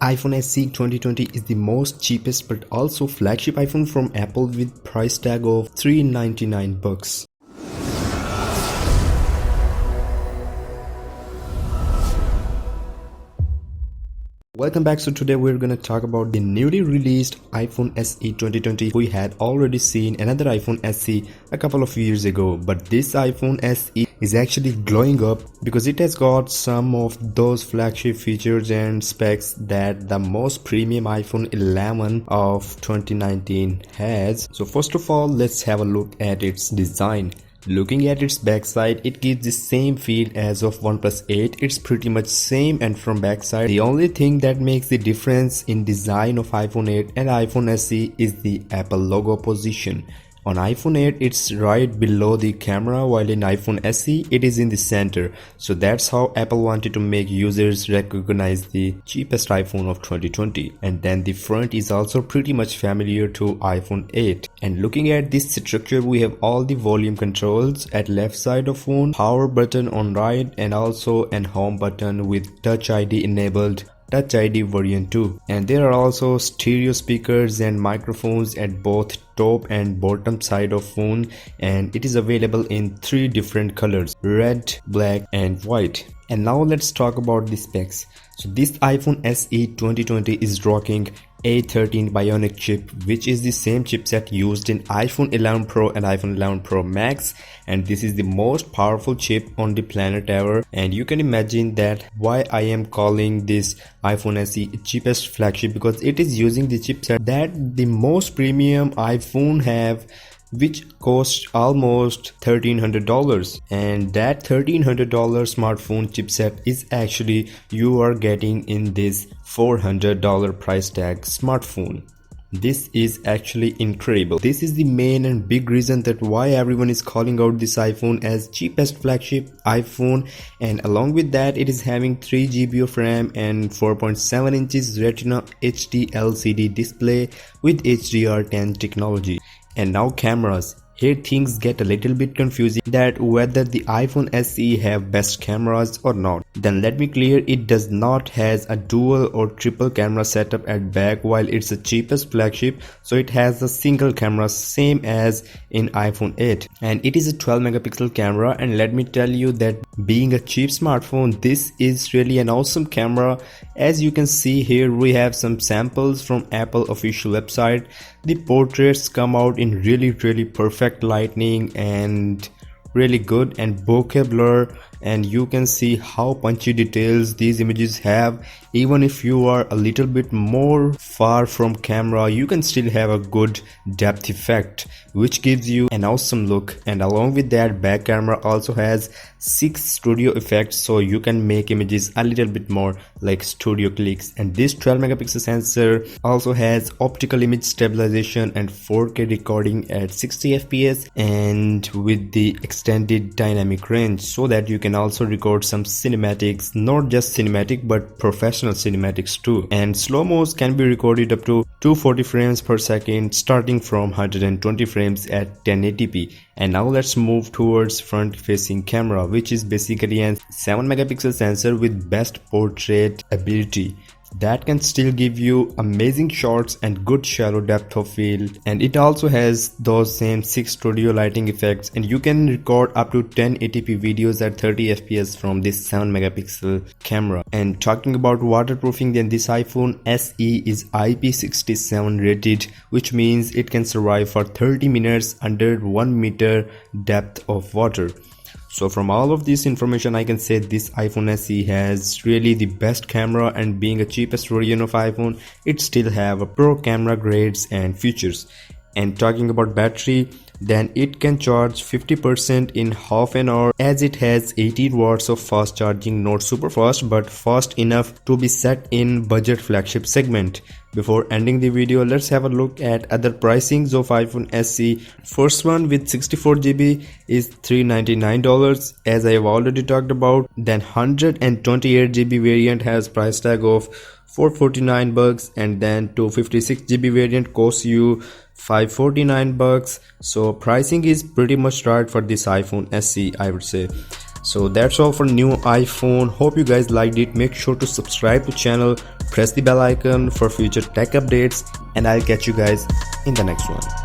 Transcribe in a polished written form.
iPhone SE 2020 is the most cheapest but also flagship iPhone from Apple with price tag of $399. Welcome back. So today we're gonna talk about the newly released iPhone SE 2020. We had already seen another iPhone SE a couple of years ago, but this iPhone SE is actually glowing up because it has got some of those flagship features and specs that the most premium iPhone 11 of 2019 has. So first of all, let's have a look at its design. Looking at its backside, it gives the same feel as of OnePlus 8. It's pretty much same, and from backside, the only thing that makes the difference in design of iPhone 8 and iPhone SE is the Apple logo position. On iPhone 8, it's right below the camera, while in iPhone SE, it is in the center. So that's how Apple wanted to make users recognize the cheapest iPhone of 2020. And then the front is also pretty much familiar to iPhone 8. And looking at this structure, we have all the volume controls at left side of phone, power button on right, and also an home button with Touch ID enabled. Touch ID variant 2, and there are also stereo speakers and microphones at both top and bottom side of phone, and it is available in 3 different colors: red, black and white. And now let's talk about the specs. So this iPhone SE 2020 is rocking A13 Bionic Chip, which is the same chipset used in iPhone 11 Pro and iPhone 11 Pro Max, and this is the most powerful chip on the planet ever. And you can imagine that why I am calling this iPhone SE cheapest flagship, because it is using the chipset that the most premium iPhone have, which costs almost $1,300, and that $1,300 smartphone chipset is actually you are getting in this $400 price tag smartphone. This is actually incredible. This is the main and big reason that why everyone is calling out this iPhone as cheapest flagship iPhone, and along with that it is having 3 GB of RAM and 4.7 inches Retina HD LCD display with HDR10 technology. And now cameras. Here things get a little bit confusing that whether the iPhone SE have best cameras or not. Then let me clear, it does not has a dual or triple camera setup at back, while it's the cheapest flagship, so it has a single camera same as in iPhone 8, and it is a 12 megapixel camera. And let me tell you that being a cheap smartphone, this is really an awesome camera. As you can see here, we have some samples from Apple official website. The portraits come out in really perfect lighting and really good and bokeh blur, and you can see how punchy details these images have. Even if you are a little bit more far from camera, you can still have a good depth effect, which gives you an awesome look. And along with that, back camera also has 6 studio effects, so you can make images a little bit more like studio clicks. And this 12 megapixel sensor also has optical image stabilization and 4K recording at 60 fps, and with the extended dynamic range, so that you can also record some cinematics, not just cinematic but professional cinematics too. And slow-mos can be recorded up to 240 frames per second, starting from 120 frames at 1080p. And now let's move towards front facing camera, which is basically a 7 megapixel sensor with best portrait ability that can still give you amazing shots and good shallow depth of field. And it also has those same 6 studio lighting effects, and you can record up to 1080p videos at 30 fps from this 7 megapixel camera. And talking about waterproofing, then this iPhone SE is IP67 rated, which means it can survive for 30 minutes under 1 meter depth of water. So from all of this information, I can say this iPhone SE has really the best camera, and being a cheapest version of iPhone, it still have a pro camera grades and features. And talking about battery, then it can charge 50% in half an hour, as it has 18 watts of fast charging, not super fast but fast enough to be set in budget flagship segment. Before ending the video, let's have a look at other pricings of iPhone SE. First one with 64 GB is $399, as I have already talked about. Then 128 GB variant has price tag of $449, and then 256 GB variant costs you $549. So pricing is pretty much right for this iPhone SE, I would say. So that's all for new iPhone. Hope you guys liked it. Make sure to subscribe to channel, press the bell icon for future tech updates, and I'll catch you guys in the next one.